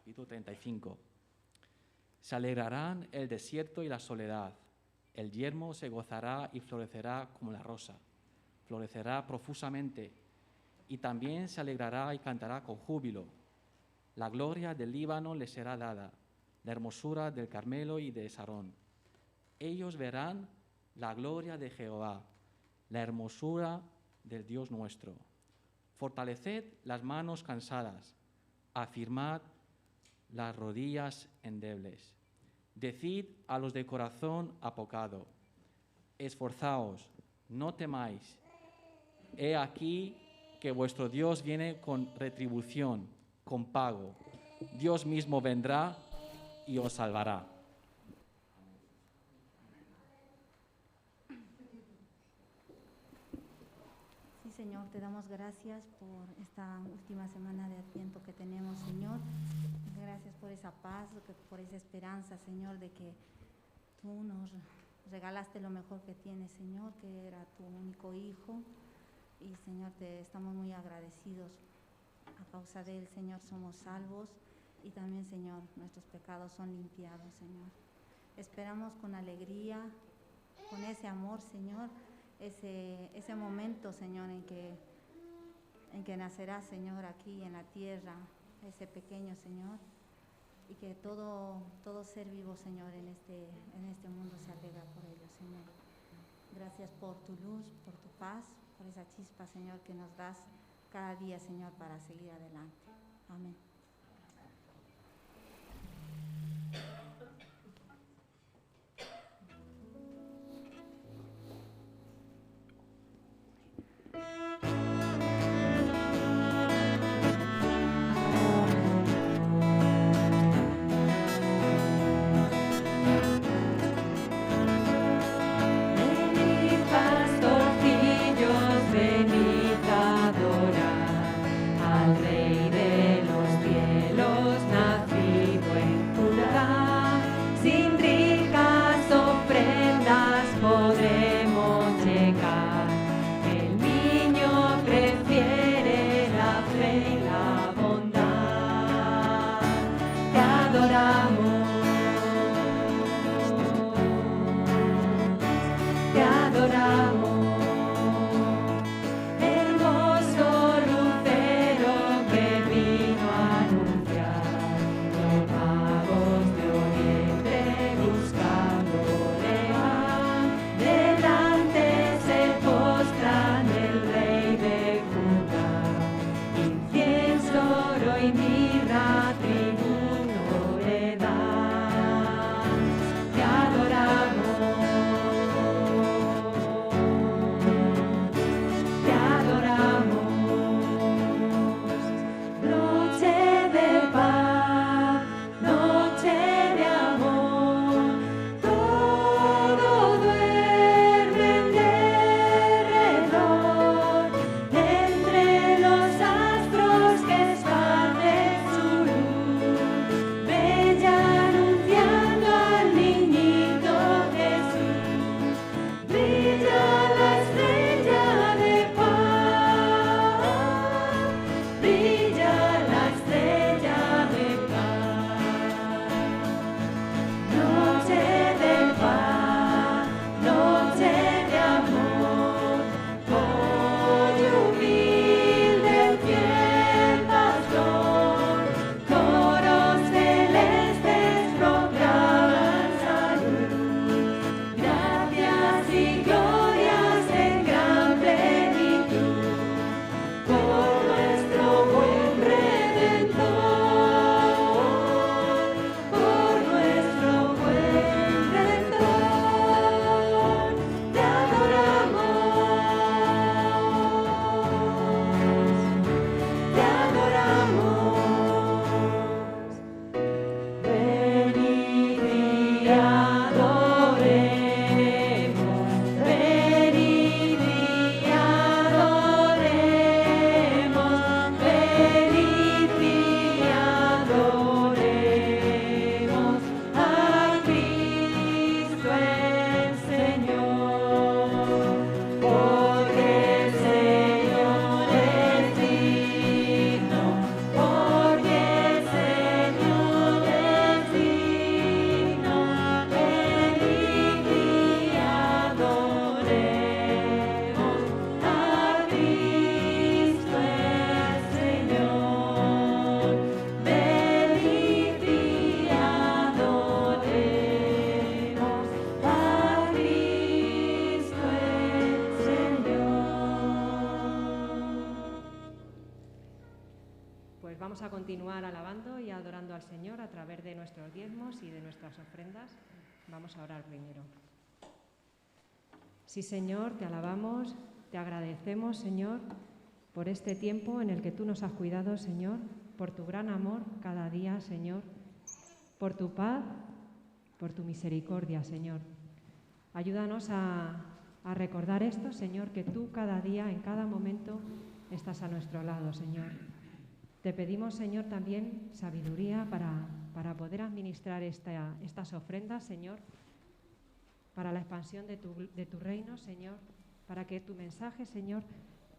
capítulo 35. Se alegrarán el desierto y la soledad. El yermo se gozará y florecerá como la rosa. Florecerá profusamente y también se alegrará y cantará con júbilo. La gloria del Líbano le será dada, la hermosura del Carmelo y de Sarón. Ellos verán la gloria de Jehová, la hermosura del Dios nuestro. Fortaleced las manos cansadas, afirmad las rodillas endebles. Decid a los de corazón apocado, esforzaos, no temáis. He aquí que vuestro Dios viene con retribución, con pago. Dios mismo vendrá y os salvará. Sí, Señor, te damos gracias por esta última semana de Adviento que tenemos, Señor. Gracias por esa paz, por esa esperanza, Señor, de que tú nos regalaste lo mejor que tienes, Señor, que era tu único Hijo. Y, Señor, te estamos muy agradecidos. A causa de él, Señor, somos salvos y también, Señor, nuestros pecados son limpiados, Señor. Esperamos con alegría, con ese amor, Señor, ese momento, Señor, en que nacerá, Señor, aquí en la tierra, ese pequeño, Señor, y que todo ser vivo, Señor, en este mundo se alegra por ello, Señor. Gracias por tu luz, por tu paz, por esa chispa, Señor, que nos das cada día, Señor, para seguir adelante. Amén. Al Rey de los cielos, nacido en Judá. vamos a continuar alabando y adorando al Señor a través de nuestros diezmos y de nuestras ofrendas. Vamos a orar primero. Sí, Señor, te alabamos, te agradecemos, Señor, por este tiempo en el que tú nos has cuidado, Señor, por tu gran amor cada día, Señor, por tu paz, por tu misericordia, Señor. Ayúdanos a recordar esto, Señor, que tú cada día, en cada momento, estás a nuestro lado, Señor. Te pedimos, Señor, también sabiduría para poder administrar estas ofrendas, Señor, para la expansión de tu reino, Señor, para que tu mensaje, Señor,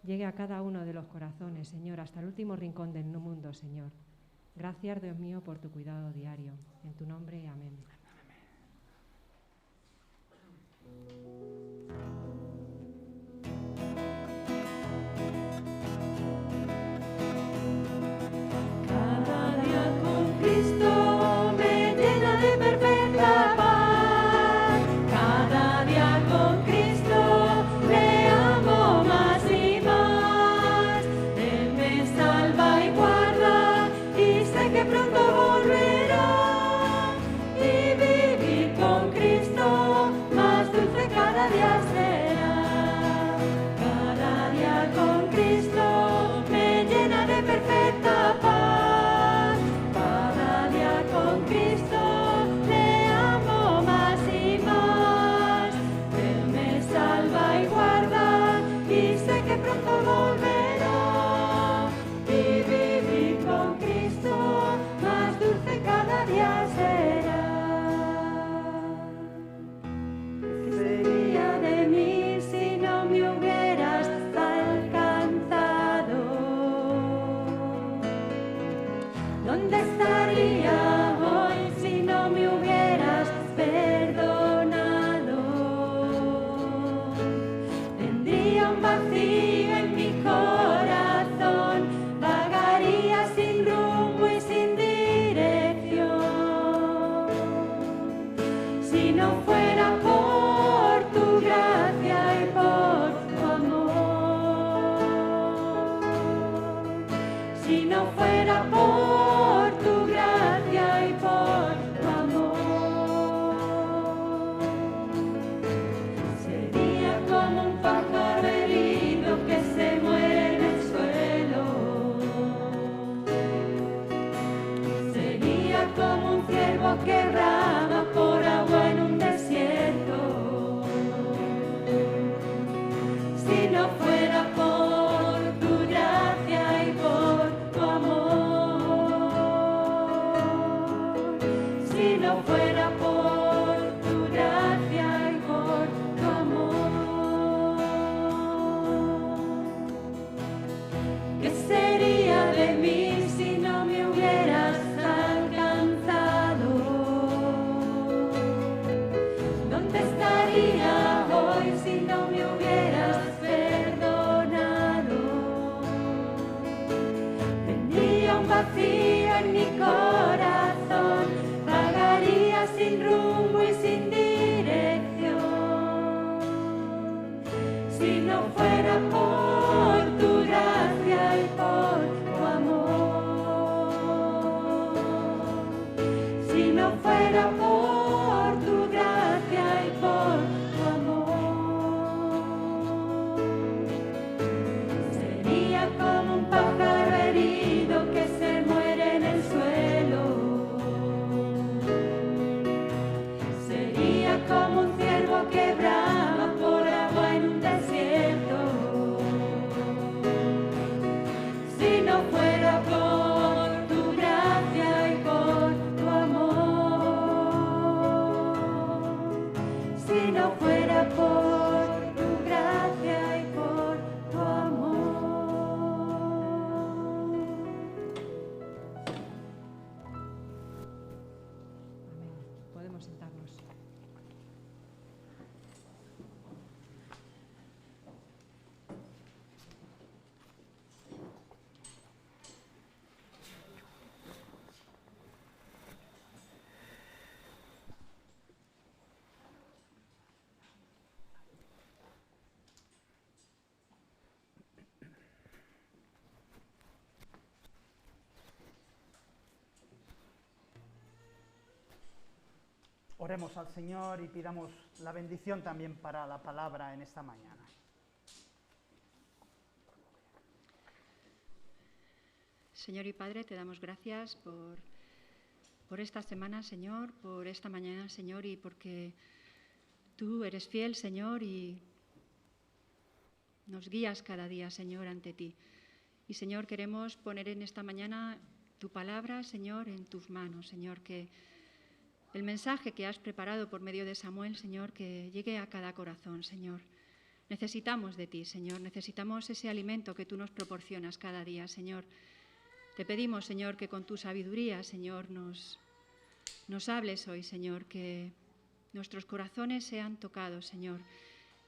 llegue a cada uno de los corazones, Señor, hasta el último rincón del mundo, Señor. Gracias, Dios mío, por tu cuidado diario. En tu nombre, amén. Cada día con Cristo me llena de perfecta paz. Cada día con Cristo le amo más y más. Él me salva y guarda y sé que pronto volverá. Y vivir con Cristo más dulce cada día será. Cada día con Cristo me llena de perfecta paz. Cada día con Cristo le amo más y más. Él me salva y guarda y sé que pronto volverá. Y vivir con Cristo más dulce cada día será. ¿Qué sería de mí si no me hubieras alcanzado? ¿Dónde estaría hoy si no me hubieras perdonado? Tendría un vacío en mi corazón, vagaría sin rumbo y sin dirección. Si no fuera por tu gracia y por tu amor, si no fuera por tu gracia y por tu amor, sería como un pájaro herido que se muere en el suelo. Sería como un ciervo que rama por agua en un desierto. Si no fuera por tu gracia y por tu amor, si no fuera por tu gracia y por tu amor, ¿qué sería de mí si no me hubieras alcanzado? ¿Dónde estaría hoy si no me hubieras perdonado? Tendría un vacío en mi corazón, vagaría sin rumbo y sin dirección. Si no fuera por tu gracia y por tu amor, si no fuera por tu gracia y por tu amor, sería como un pájaro herido que se muere en el suelo. Oremos al Señor y pidamos la bendición también para la palabra en esta mañana. Señor y Padre, te damos gracias por esta semana, Señor, por esta mañana, Señor, y porque tú eres fiel, Señor, y nos guías cada día, Señor, ante ti. Y, Señor, queremos poner en esta mañana tu palabra, Señor, en tus manos, Señor, que el mensaje que has preparado por medio de Samuel, Señor, que llegue a cada corazón, Señor. Necesitamos de ti, Señor, necesitamos ese alimento que tú nos proporcionas cada día, Señor. Te pedimos, Señor, que con tu sabiduría, Señor, nos hables hoy, Señor, que nuestros corazones sean tocados, Señor,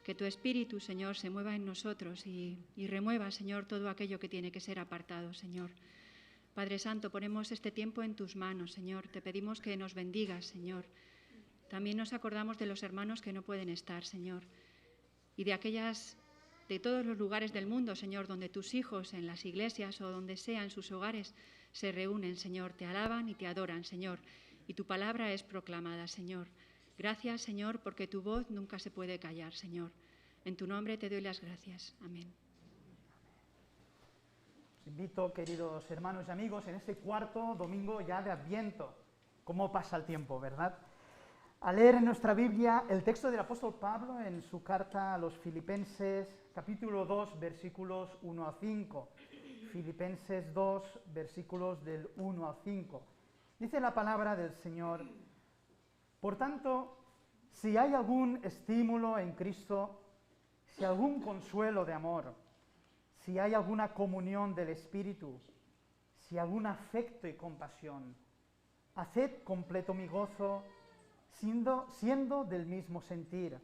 que tu Espíritu, Señor, se mueva en nosotros y remueva, Señor, todo aquello que tiene que ser apartado, Señor. Padre Santo, ponemos este tiempo en tus manos, Señor. Te pedimos que nos bendigas, Señor. También nos acordamos de los hermanos que no pueden estar, Señor, y de todos los lugares del mundo, Señor, donde tus hijos en las iglesias o donde sea en sus hogares se reúnen, Señor, te alaban y te adoran, Señor, y tu palabra es proclamada, Señor. Gracias, Señor, porque tu voz nunca se puede callar, Señor. En tu nombre te doy las gracias. Amén. Os invito, queridos hermanos y amigos, en este cuarto domingo ya de Adviento. ¿Cómo pasa el tiempo, verdad? A leer en nuestra Biblia el texto del apóstol Pablo en su carta a los Filipenses, capítulo 2, versículos 1 a 5. Filipenses 2, versículos del 1 al 5. Dice la palabra del Señor: por tanto, si hay algún estímulo en Cristo, si algún consuelo de amor, si hay alguna comunión del Espíritu, si algún afecto y compasión, haced completo mi gozo, siendo del mismo sentir,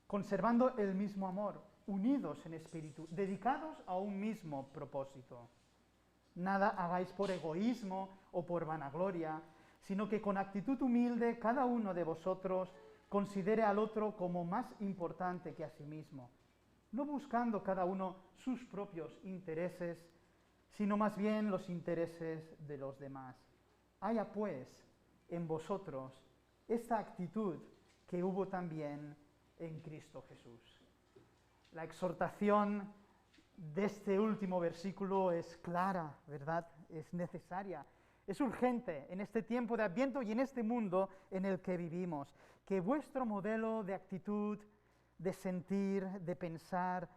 conservando el mismo amor, unidos en espíritu, dedicados a un mismo propósito. Nada hagáis por egoísmo o por vanagloria, sino que con actitud humilde cada uno de vosotros considere al otro como más importante que a sí mismo, no buscando cada uno sus propios intereses, sino más bien los intereses de los demás. Haya pues en vosotros esta actitud que hubo también en Cristo Jesús. La exhortación de este último versículo es clara, ¿verdad? Es necesaria, es urgente en este tiempo de Adviento y en este mundo en el que vivimos. Que vuestro modelo de actitud, de sentir, de pensar,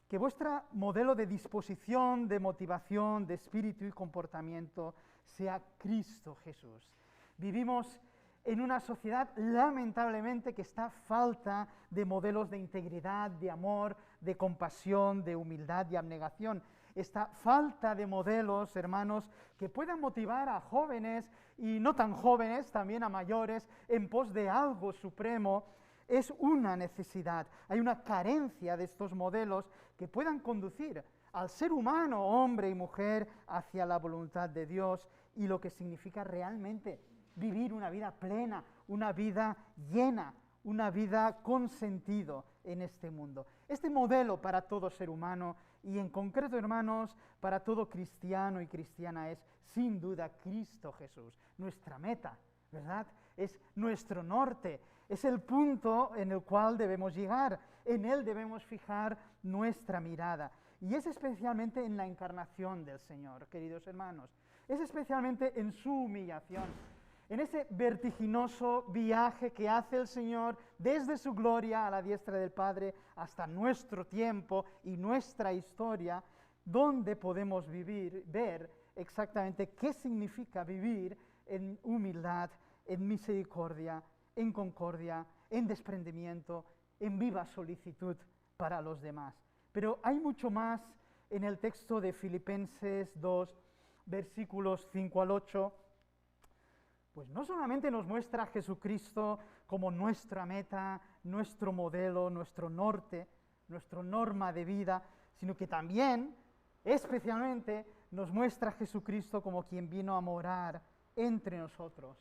que vuestro modelo de disposición, de motivación, de espíritu y comportamiento sea Cristo Jesús. Vivimos en una sociedad, lamentablemente, que está falta de modelos de integridad, de amor, de compasión, de humildad y abnegación. Esta falta de modelos, hermanos, que puedan motivar a jóvenes y no tan jóvenes, también a mayores, en pos de algo supremo, es una necesidad. Hay una carencia de estos modelos que puedan conducir al ser humano, hombre y mujer, hacia la voluntad de Dios y lo que significa realmente vivir una vida plena, una vida llena, una vida con sentido en este mundo. Este modelo para todo ser humano y en concreto, hermanos, para todo cristiano y cristiana es sin duda Cristo Jesús, nuestra meta, ¿verdad? Es nuestro norte, es el punto en el cual debemos llegar, en Él debemos fijar nuestra mirada. Y es especialmente en la encarnación del Señor, queridos hermanos, es especialmente en su humillación, en ese vertiginoso viaje que hace el Señor desde su gloria a la diestra del Padre hasta nuestro tiempo y nuestra historia, donde podemos ver exactamente qué significa vivir en humildad, en misericordia, en concordia, en desprendimiento, en viva solicitud para los demás. Pero hay mucho más en el texto de Filipenses 2, versículos 5 al 8, pues no solamente nos muestra a Jesucristo como nuestra meta, nuestro modelo, nuestro norte, nuestra norma de vida, sino que también, especialmente, nos muestra a Jesucristo como quien vino a morar entre nosotros,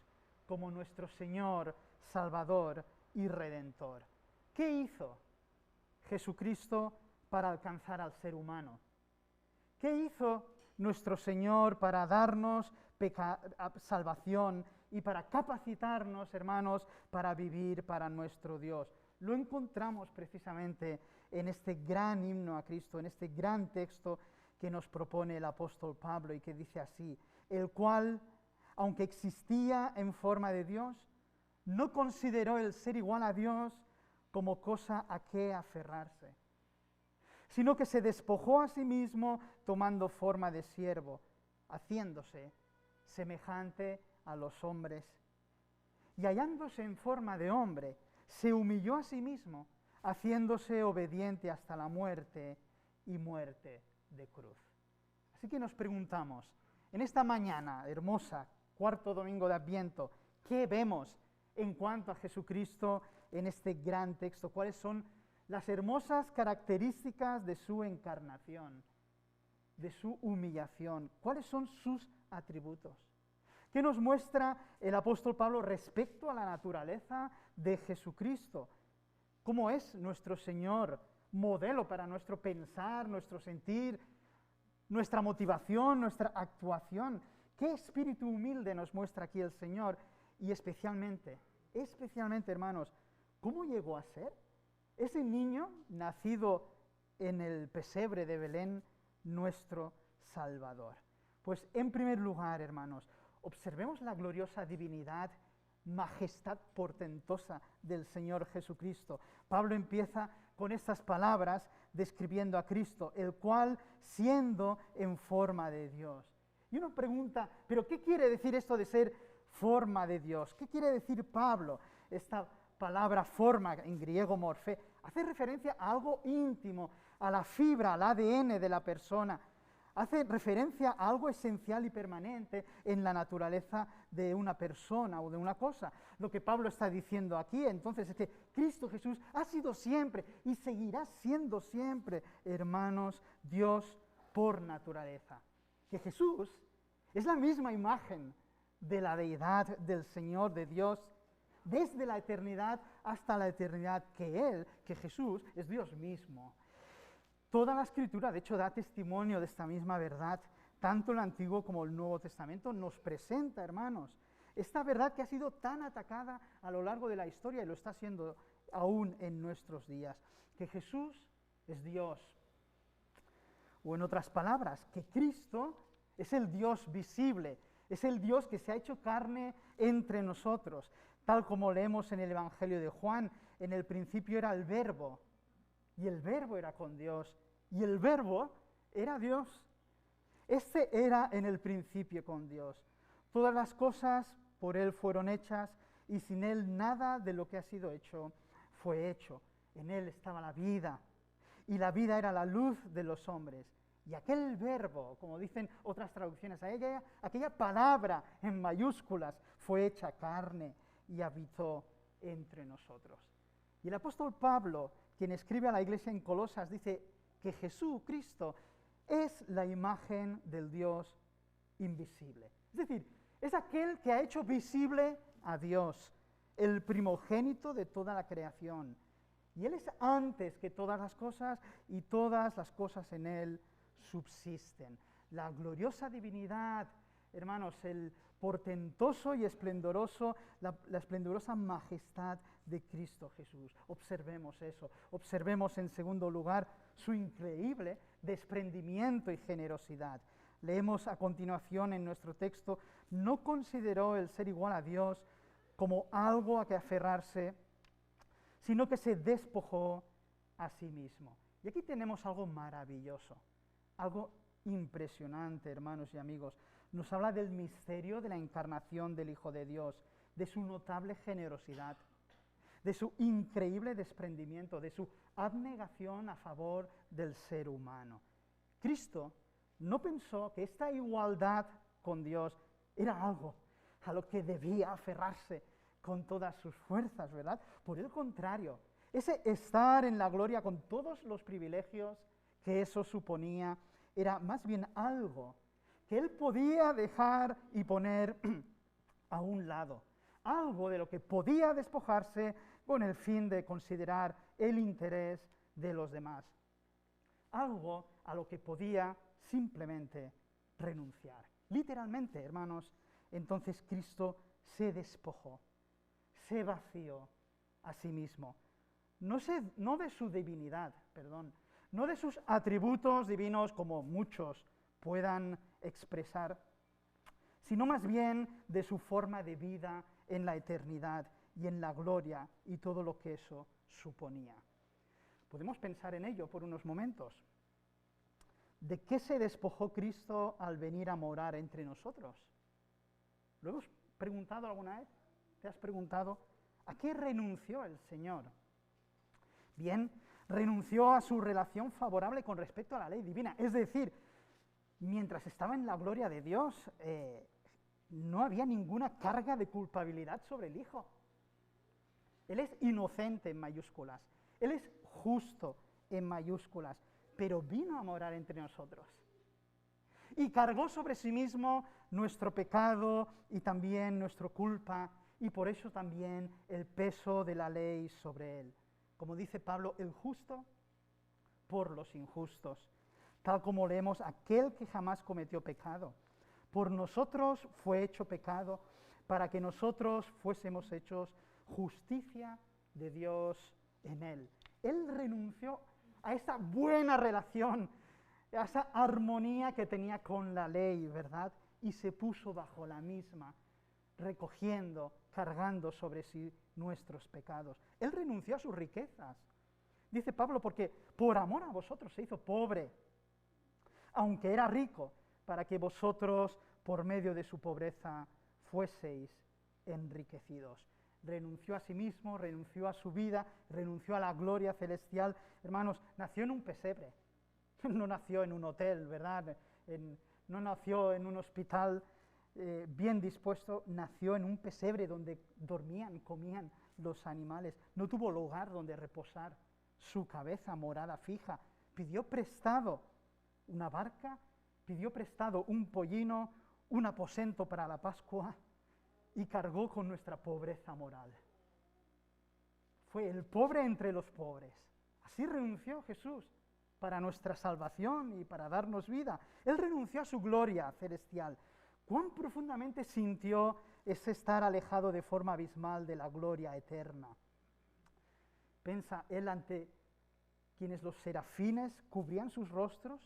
como nuestro Señor, Salvador y Redentor. ¿Qué hizo Jesucristo para alcanzar al ser humano? ¿Qué hizo nuestro Señor para darnos salvación y para capacitarnos, hermanos, para vivir para nuestro Dios. Lo encontramos precisamente en este gran himno a Cristo, en este gran texto que nos propone el apóstol Pablo y que dice así: el cual, aunque existía en forma de Dios, no consideró el ser igual a Dios como cosa a que aferrarse, sino que se despojó a sí mismo tomando forma de siervo, haciéndose semejante a los hombres. Y hallándose en forma de hombre, se humilló a sí mismo, haciéndose obediente hasta la muerte y muerte de cruz. Así que nos preguntamos, en esta mañana hermosa, cuarto domingo de Adviento, ¿qué vemos en cuanto a Jesucristo en este gran texto? ¿Cuáles son las hermosas características de su encarnación, de su humillación? ¿Cuáles son sus atributos? ¿Qué nos muestra el apóstol Pablo respecto a la naturaleza de Jesucristo? ¿Cómo es nuestro Señor modelo para nuestro pensar, nuestro sentir, nuestra motivación, nuestra actuación? ¿Qué espíritu humilde nos muestra aquí el Señor? Y especialmente, hermanos, ¿cómo llegó a ser ese niño nacido en el pesebre de Belén, nuestro Salvador? Pues en primer lugar, hermanos, observemos la gloriosa divinidad, majestad portentosa del Señor Jesucristo. Pablo empieza con estas palabras describiendo a Cristo, el cual siendo en forma de Dios. Y uno pregunta, ¿pero qué quiere decir esto de ser forma de Dios? ¿Qué quiere decir Pablo? Esta palabra forma, en griego morfé, hace referencia a algo íntimo, a la fibra, al ADN de la persona. Hace referencia a algo esencial y permanente en la naturaleza de una persona o de una cosa. Lo que Pablo está diciendo aquí, entonces, es que Cristo Jesús ha sido siempre y seguirá siendo siempre, hermanos, Dios por naturaleza. Que Jesús es la misma imagen de la deidad del Señor, de Dios, desde la eternidad hasta la eternidad, que Jesús es Dios mismo. Toda la Escritura, de hecho, da testimonio de esta misma verdad, tanto el Antiguo como el Nuevo Testamento nos presenta, hermanos, esta verdad que ha sido tan atacada a lo largo de la historia y lo está siendo aún en nuestros días, que Jesús es Dios. O en otras palabras, que Cristo es el Dios visible, es el Dios que se ha hecho carne entre nosotros, tal como leemos en el Evangelio de Juan: en el principio era el Verbo, y el Verbo era con Dios, y el Verbo era Dios. Este era en el principio con Dios. Todas las cosas por Él fueron hechas, y sin Él nada de lo que ha sido hecho fue hecho. En Él estaba la vida, y la vida era la luz de los hombres. Y aquel Verbo, como dicen otras traducciones, aquella palabra en mayúsculas, fue hecha carne y habitó entre nosotros. Y el apóstol Pablo, quien escribe a la iglesia en Colosas, dice que Jesucristo es la imagen del Dios invisible. Es decir, es aquel que ha hecho visible a Dios, el primogénito de toda la creación. Y Él es antes que todas las cosas, y todas las cosas en Él subsisten. La gloriosa divinidad, hermanos, el portentoso y esplendoroso, la esplendorosa majestad de Cristo Jesús. Observemos eso. Observemos en segundo lugar su increíble desprendimiento y generosidad. Leemos a continuación en nuestro texto: no consideró el ser igual a Dios como algo a que aferrarse, sino que se despojó a sí mismo. Y aquí tenemos algo maravilloso, algo impresionante, hermanos y amigos. Nos habla del misterio de la encarnación del Hijo de Dios, de su notable generosidad, de su increíble desprendimiento, de su abnegación a favor del ser humano. Cristo no pensó que esta igualdad con Dios era algo a lo que debía aferrarse con todas sus fuerzas, ¿verdad? Por el contrario, ese estar en la gloria con todos los privilegios que eso suponía, era más bien algo que Él podía dejar y poner a un lado, algo de lo que podía despojarse con el fin de considerar el interés de los demás, algo a lo que podía simplemente renunciar. Literalmente, hermanos, entonces Cristo se despojó, se vació a sí mismo. No de su divinidad, no de sus atributos divinos como muchos puedan expresar, sino más bien de su forma de vida en la eternidad y en la gloria y todo lo que eso suponía. Podemos pensar en ello por unos momentos. ¿De qué se despojó Cristo al venir a morar entre nosotros? ¿Lo hemos preguntado alguna vez? ¿Te has preguntado a qué renunció el Señor? Bien, renunció a su relación favorable con respecto a la ley divina. Es decir, mientras estaba en la gloria de Dios, no había ninguna carga de culpabilidad sobre el Hijo. Él es inocente en mayúsculas, Él es justo en mayúsculas, pero vino a morar entre nosotros. Y cargó sobre sí mismo nuestro pecado y también nuestra culpa, y por eso también el peso de la ley sobre Él. Como dice Pablo, el justo por los injustos. Tal como leemos, aquel que jamás cometió pecado, por nosotros fue hecho pecado, para que nosotros fuésemos hechos justicia de Dios en Él. Él renunció a esa buena relación, a esa armonía que tenía con la ley, ¿verdad? Y se puso bajo la misma, recogiendo, cargando sobre sí nuestros pecados. Él renunció a sus riquezas. Dice Pablo, porque por amor a vosotros se hizo pobre, aunque era rico, para que vosotros, por medio de su pobreza, fueseis enriquecidos. Renunció a sí mismo, renunció a su vida, renunció a la gloria celestial. Hermanos, nació en un pesebre, no nació en un hotel, ¿verdad? No nació en un hospital bien dispuesto, nació en un pesebre donde dormían, comían los animales. No tuvo lugar donde reposar su cabeza, morada fija. Pidió prestado una barca, pidió prestado un pollino, un aposento para la Pascua, y cargó con nuestra pobreza moral. Fue el pobre entre los pobres. Así renunció Jesús para nuestra salvación y para darnos vida. Él renunció a su gloria celestial. ¿Cuán profundamente sintió ese estar alejado de forma abismal de la gloria eterna? Piensa, él ante quienes los serafines cubrían sus rostros,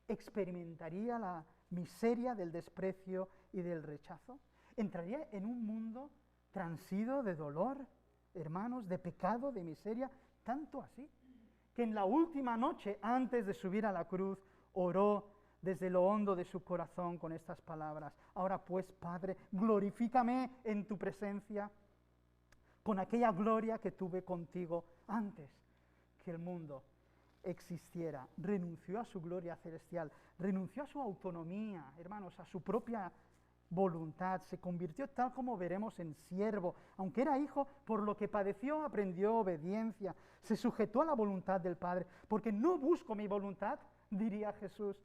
experimentaría la miseria del desprecio y del rechazo. Entraría en un mundo transido de dolor, hermanos, de pecado, de miseria, tanto así, que en la última noche, antes de subir a la cruz, oró desde lo hondo de su corazón con estas palabras: ahora pues, Padre, glorifícame en tu presencia con aquella gloria que tuve contigo antes que el mundo existiera. Renunció a su gloria celestial, renunció a su autonomía, hermanos, a su propia voluntad, se convirtió, tal como veremos, en siervo. Aunque era hijo, por lo que padeció aprendió obediencia, se sujetó a la voluntad del Padre, porque no busco mi voluntad, diría Jesús,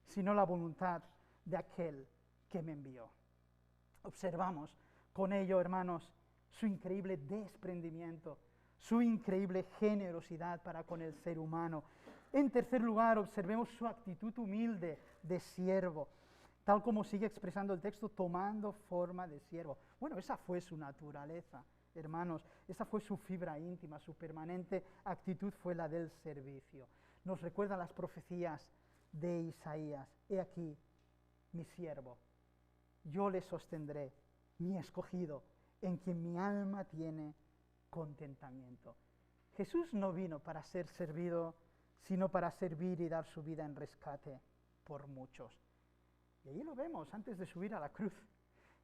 sino la voluntad de aquel que me envió. Observamos con ello, hermanos, su increíble desprendimiento, su increíble generosidad para con el ser humano. En tercer lugar, observemos su actitud humilde de siervo, tal como sigue expresando el texto, tomando forma de siervo. Bueno, esa fue su naturaleza, hermanos, esa fue su fibra íntima, su permanente actitud fue la del servicio. Nos recuerda las profecías de Isaías: he aquí mi siervo, yo le sostendré, mi escogido, en quien mi alma tiene contentamiento. Jesús no vino para ser servido, sino para servir y dar su vida en rescate por muchos. Y ahí lo vemos antes de subir a la cruz,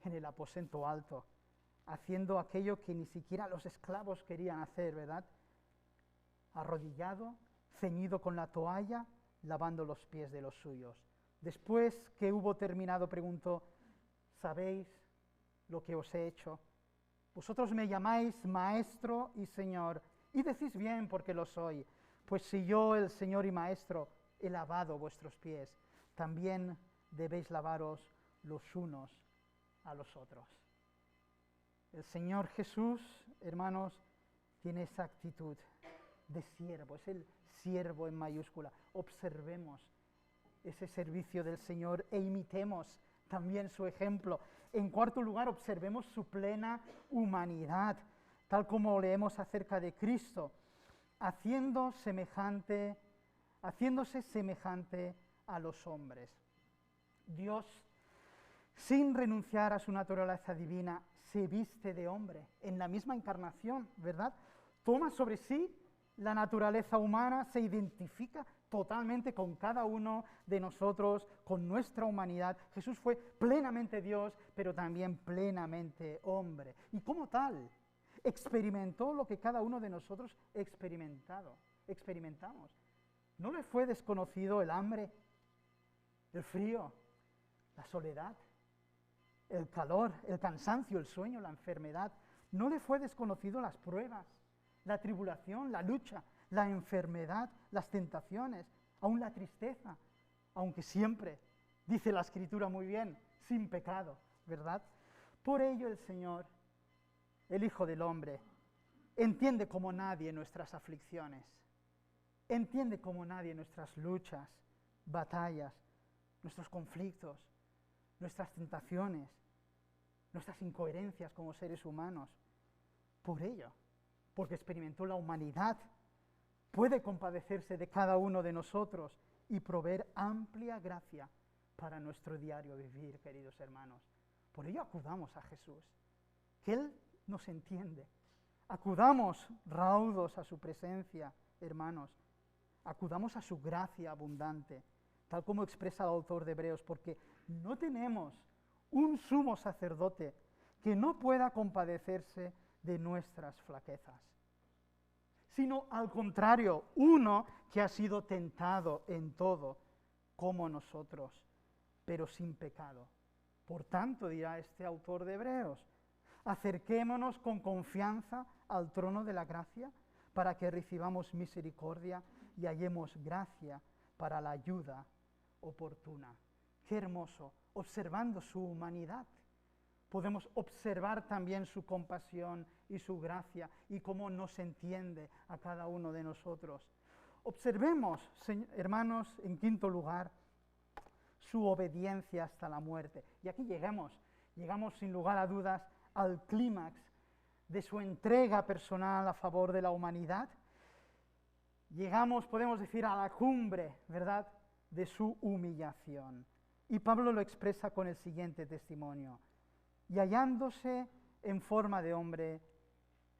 en el aposento alto, haciendo aquello que ni siquiera los esclavos querían hacer, ¿verdad? Arrodillado, ceñido con la toalla, lavando los pies de los suyos. Después que hubo terminado, preguntó: ¿sabéis lo que os he hecho? Vosotros me llamáis Maestro y Señor, y decís bien porque lo soy, pues si yo, el Señor y Maestro, he lavado vuestros pies, también debéis lavaros los unos a los otros. El Señor Jesús, hermanos, tiene esa actitud de siervo, es el siervo en mayúscula. Observemos ese servicio del Señor e imitemos también su ejemplo. En cuarto lugar, observemos su plena humanidad, tal como leemos acerca de Cristo, haciéndose semejante a los hombres. Dios, sin renunciar a su naturaleza divina, se viste de hombre en la misma encarnación, ¿verdad? Toma sobre sí la naturaleza humana, se identifica totalmente con cada uno de nosotros, con nuestra humanidad. Jesús fue plenamente Dios, pero también plenamente hombre. Y como tal, experimentó lo que cada uno de nosotros experimentamos. ¿No le fue desconocido el hambre, el frío, la soledad, el calor, el cansancio, el sueño, la enfermedad? ¿No le fue desconocido las pruebas, la tribulación, la lucha, la enfermedad, las tentaciones, aún la tristeza? Aunque siempre, dice la Escritura muy bien, sin pecado, ¿verdad? Por ello el Señor, el Hijo del Hombre, entiende como nadie nuestras aflicciones, entiende como nadie nuestras luchas, batallas, nuestros conflictos, nuestras tentaciones, nuestras incoherencias como seres humanos. Por ello, porque experimentó la humanidad, puede compadecerse de cada uno de nosotros y proveer amplia gracia para nuestro diario vivir, queridos hermanos. Por ello acudamos a Jesús, que Él nos entiende. Acudamos raudos a su presencia, hermanos. Acudamos a su gracia abundante, tal como expresa el autor de Hebreos, porque no tenemos un sumo sacerdote que no pueda compadecerse de nuestras flaquezas, sino al contrario, uno que ha sido tentado en todo, como nosotros, pero sin pecado. Por tanto, dirá este autor de Hebreos, acerquémonos con confianza al trono de la gracia para que recibamos misericordia y hallemos gracia para la ayuda oportuna. Qué hermoso, observando su humanidad, podemos observar también su compasión y su gracia y cómo nos entiende a cada uno de nosotros. Observemos, hermanos, en quinto lugar, su obediencia hasta la muerte. Y aquí llegamos sin lugar a dudas al clímax de su entrega personal a favor de la humanidad. Llegamos, podemos decir, a la cumbre, ¿verdad?, de su humillación. Y Pablo lo expresa con el siguiente testimonio. Y hallándose en forma de hombre,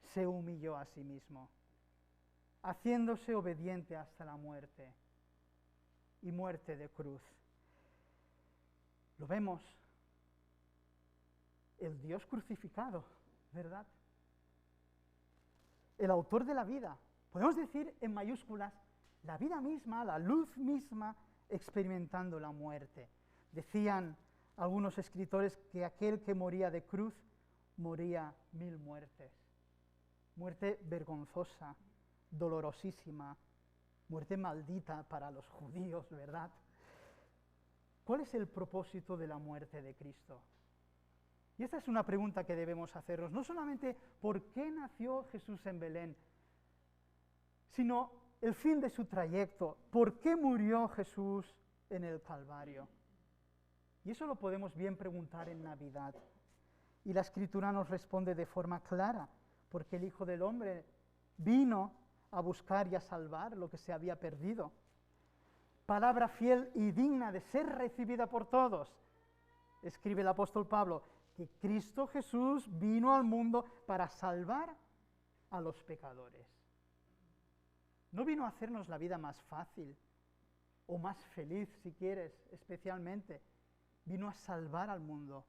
se humilló a sí mismo, haciéndose obediente hasta la muerte, y muerte de cruz. Lo vemos, el Dios crucificado, ¿verdad? El autor de la vida, podemos decir en mayúsculas, la vida misma, la luz misma, experimentando la muerte. Decían algunos escritores que aquel que moría de cruz moría 1000 muertes. Muerte vergonzosa, dolorosísima, muerte maldita para los judíos, ¿verdad? ¿Cuál es el propósito de la muerte de Cristo? Y esta es una pregunta que debemos hacernos, no solamente por qué nació Jesús en Belén, sino el fin de su trayecto, por qué murió Jesús en el Calvario. Y eso lo podemos bien preguntar en Navidad. Y la Escritura nos responde de forma clara, porque el Hijo del Hombre vino a buscar y a salvar lo que se había perdido. Palabra fiel y digna de ser recibida por todos. Escribe el apóstol Pablo, que Cristo Jesús vino al mundo para salvar a los pecadores. No vino a hacernos la vida más fácil o más feliz, si quieres, especialmente. Vino a salvar al mundo,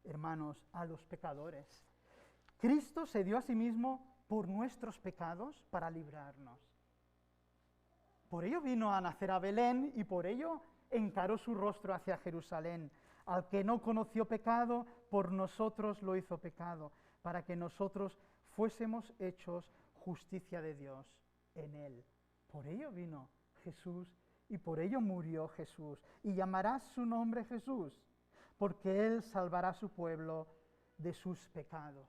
hermanos, a los pecadores. Cristo se dio a sí mismo por nuestros pecados para librarnos. Por ello vino a nacer a Belén y por ello encaró su rostro hacia Jerusalén. Al que no conoció pecado, por nosotros lo hizo pecado, para que nosotros fuésemos hechos justicia de Dios en él. Por ello vino Jesús y por ello murió Jesús. Y llamará su nombre Jesús, porque él salvará a su pueblo de sus pecados,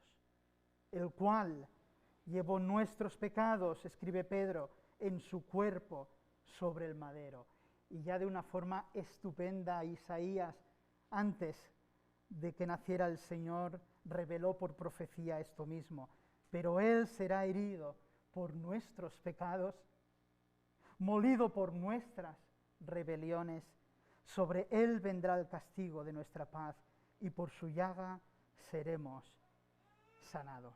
el cual llevó nuestros pecados, escribe Pedro, en su cuerpo sobre el madero. Y ya de una forma estupenda, Isaías, antes de que naciera el Señor, reveló por profecía esto mismo. Pero Él será herido por nuestros pecados, molido por nuestras rebeliones. Sobre Él vendrá el castigo de nuestra paz, y por su llaga seremos sanados.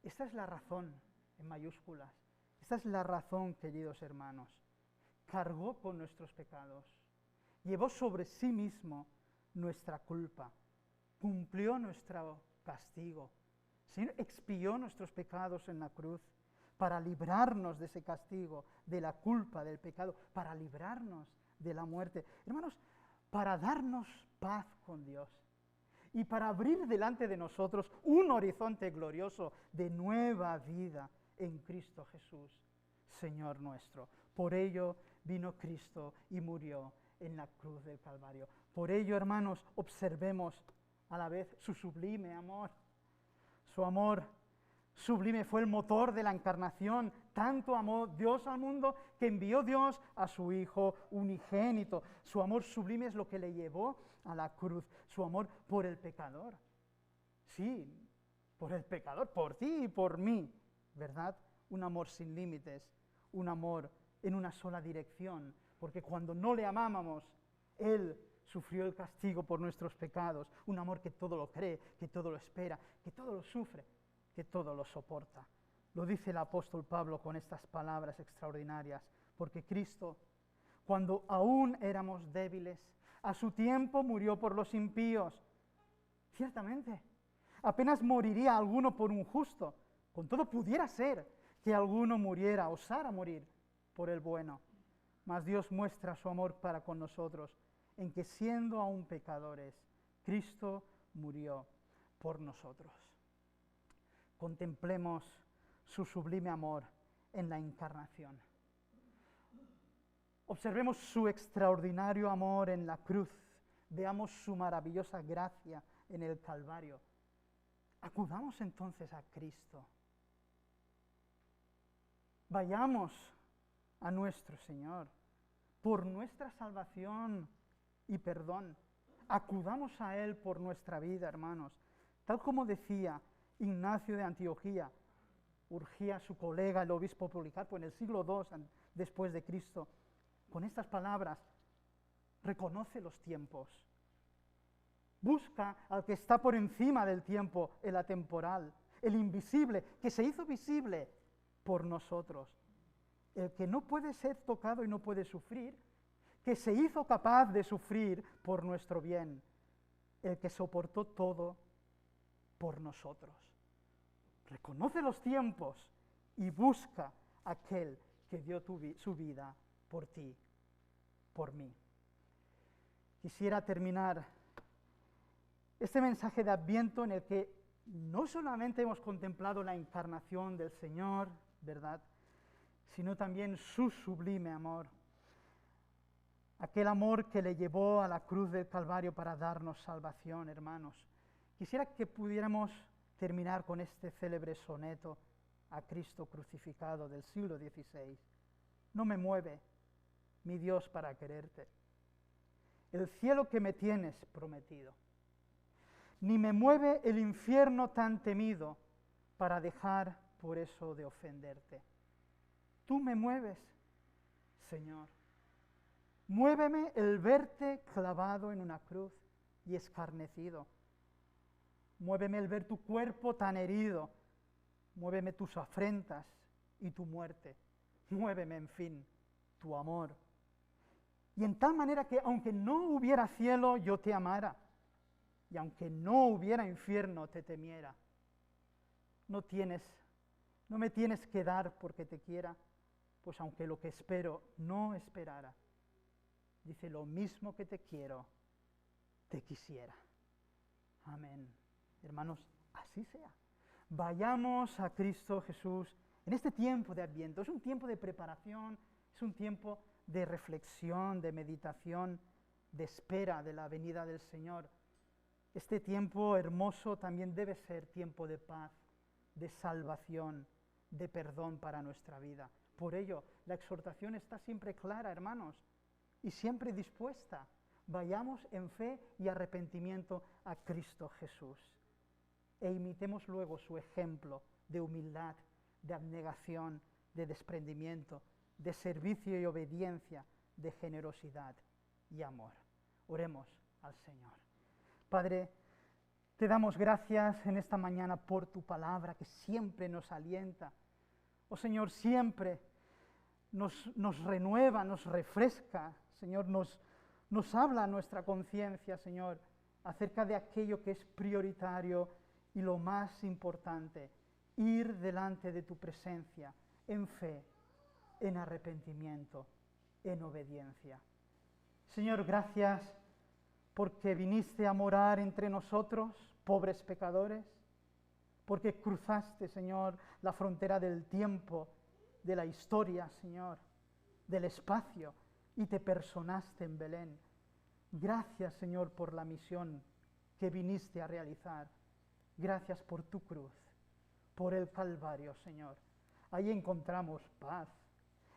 Esta es la razón, en mayúsculas. Esta es la razón, queridos hermanos. Cargó con nuestros pecados, llevó sobre sí mismo nuestra culpa, cumplió nuestro castigo. El Señor expió nuestros pecados en la cruz para librarnos de ese castigo, de la culpa, del pecado, para librarnos de la muerte. Hermanos, para darnos paz con Dios y para abrir delante de nosotros un horizonte glorioso de nueva vida en Cristo Jesús, Señor nuestro. Por ello vino Cristo y murió en la cruz del Calvario. Por ello, hermanos, observemos a la vez su sublime amor. Su amor sublime fue el motor de la encarnación. Tanto amó Dios al mundo que envió Dios a su Hijo unigénito. Su amor sublime es lo que le llevó a la cruz. Su amor por el pecador. Sí, por el pecador, por ti y por mí, ¿verdad? Un amor sin límites, un amor en una sola dirección, porque cuando no le amábamos, Él sufrió el castigo por nuestros pecados, un amor que todo lo cree, que todo lo espera, que todo lo sufre, que todo lo soporta. Lo dice el apóstol Pablo con estas palabras extraordinarias, porque Cristo, cuando aún éramos débiles, a su tiempo murió por los impíos. Ciertamente, apenas moriría alguno por un justo, con todo pudiera ser que alguno muriera, osara morir por el bueno. Mas Dios muestra su amor para con nosotros, en que siendo aún pecadores, Cristo murió por nosotros. Contemplemos su sublime amor en la encarnación. Observemos su extraordinario amor en la cruz. Veamos su maravillosa gracia en el Calvario. Acudamos entonces a Cristo. Vayamos a nuestro Señor por nuestra salvación y perdón. Acudamos a Él por nuestra vida, hermanos. Tal como decía Ignacio de Antioquía, urgía a su colega, el obispo Policarpo, en el siglo II después de Cristo, con estas palabras: reconoce los tiempos. Busca al que está por encima del tiempo, el atemporal, el invisible, que se hizo visible por nosotros. El que no puede ser tocado y no puede sufrir, que se hizo capaz de sufrir por nuestro bien, el que soportó todo por nosotros. Reconoce los tiempos y busca a aquel que dio su vida por ti, por mí. Quisiera terminar este mensaje de Adviento en el que no solamente hemos contemplado la encarnación del Señor, ¿verdad?, sino también su sublime amor. Aquel amor que le llevó a la cruz del Calvario para darnos salvación, hermanos. Quisiera que pudiéramos terminar con este célebre soneto a Cristo crucificado del siglo XVI. No me mueve, mi Dios, para quererte, el cielo que me tienes prometido, ni me mueve el infierno tan temido para dejar por eso de ofenderte. Tú me mueves, Señor. Muéveme el verte clavado en una cruz y escarnecido. Muéveme el ver tu cuerpo tan herido. Muéveme tus afrentas y tu muerte. Muéveme, en fin, tu amor. Y en tal manera que aunque no hubiera cielo, yo te amara. Y aunque no hubiera infierno, te temiera. No me tienes que dar porque te quiera, pues aunque lo que espero no esperara. Dice, lo mismo que te quiero, te quisiera. Amén. Hermanos, así sea. Vayamos a Cristo Jesús en este tiempo de Adviento. Es un tiempo de preparación, es un tiempo de reflexión, de meditación, de espera de la venida del Señor. Este tiempo hermoso también debe ser tiempo de paz, de salvación, de perdón para nuestra vida. Por ello, la exhortación está siempre clara, hermanos, y siempre dispuesta. Vayamos en fe y arrepentimiento a Cristo Jesús e imitemos luego su ejemplo de humildad, de abnegación, de desprendimiento, de servicio y obediencia, de generosidad y amor. Oremos al Señor. Padre, te damos gracias en esta mañana por tu palabra que siempre nos alienta. Oh Señor, siempre nos renueva, nos refresca. Señor, nos habla a nuestra conciencia, Señor, acerca de aquello que es prioritario y lo más importante, ir delante de tu presencia en fe, en arrepentimiento, en obediencia. Señor, gracias porque viniste a morar entre nosotros, pobres pecadores, porque cruzaste, Señor, la frontera del tiempo, de la historia, Señor, del espacio, y te personaste en Belén. Gracias, Señor, por la misión que viniste a realizar. Gracias por tu cruz, por el Calvario, Señor. Ahí encontramos paz,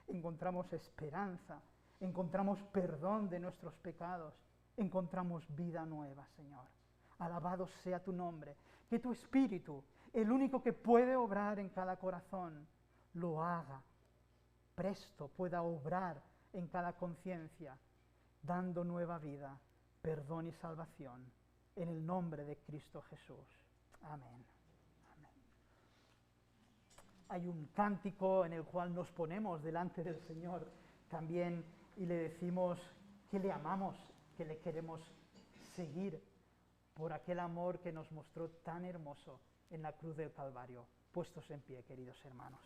encontramos esperanza, encontramos perdón de nuestros pecados, encontramos vida nueva, Señor. Alabado sea tu nombre. Que tu Espíritu, el único que puede obrar en cada corazón, lo haga. Presto pueda obrar en cada conciencia, dando nueva vida, perdón y salvación, en el nombre de Cristo Jesús. Amén. Amén. Hay un cántico en el cual nos ponemos delante del Señor también y le decimos que le amamos, que le queremos seguir por aquel amor que nos mostró tan hermoso en la cruz del Calvario. Puestos en pie, queridos hermanos.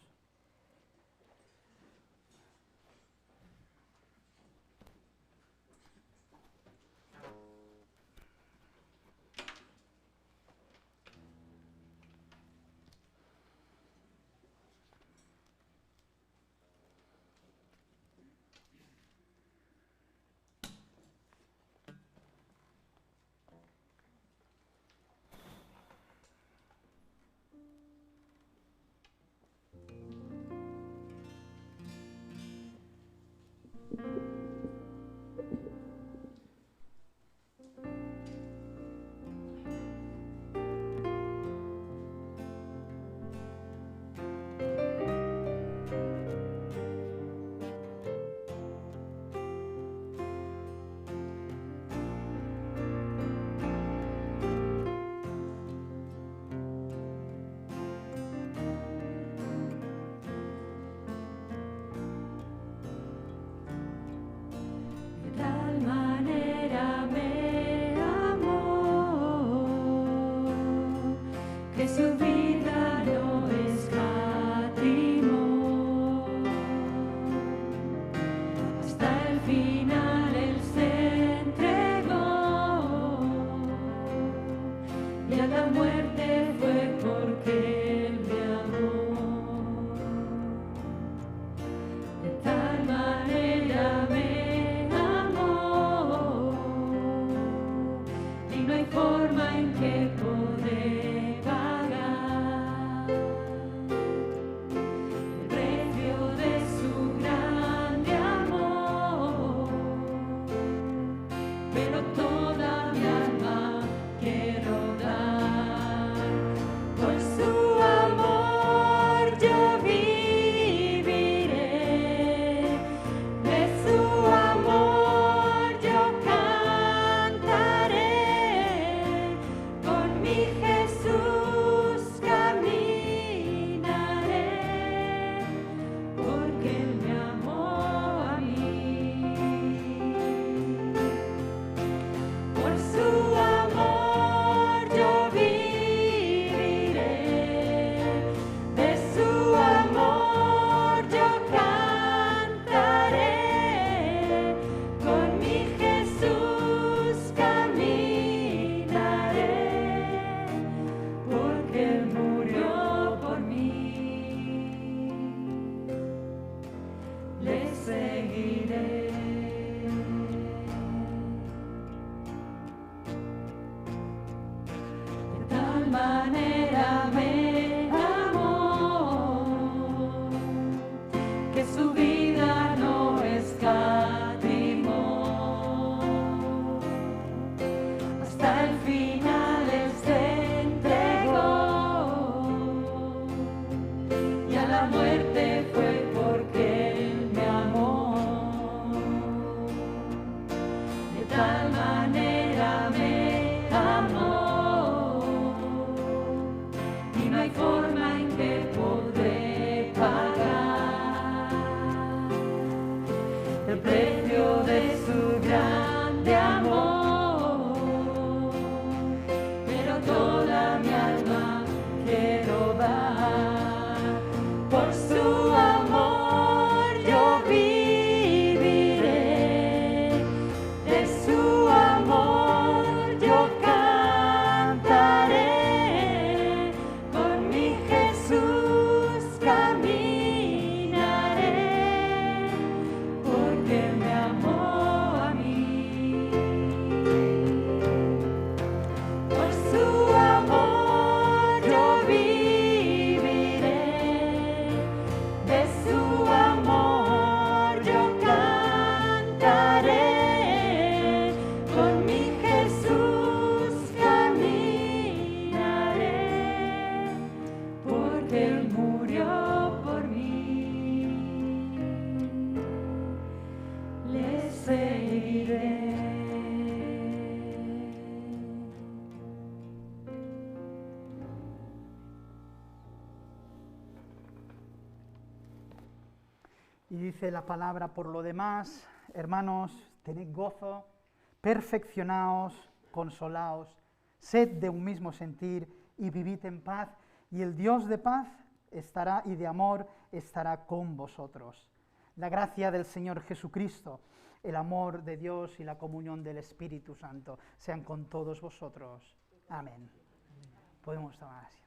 que su vida no escatimó. tal manera me amó, y no hay forma en que podré pagar el precio de su grande amor, pero toda mi alma quiero dar. Por su amor yo viviré, de su amor yo cantaré, con mi Jesús caminaré, porque me amó a mí. Por su amor yo viviré, de su amor yo cantaré, con mi Jesús caminaré, porque Él murió por mí. Le seguiré. Y dice la palabra: por lo demás, hermanos, tened gozo, perfeccionaos, consolaos, sed de un mismo sentir y vivid en paz, y el Dios de paz estará y de amor estará con vosotros. La gracia del Señor Jesucristo, el amor de Dios y la comunión del Espíritu Santo sean con todos vosotros. Amén. Podemos tomar asiento.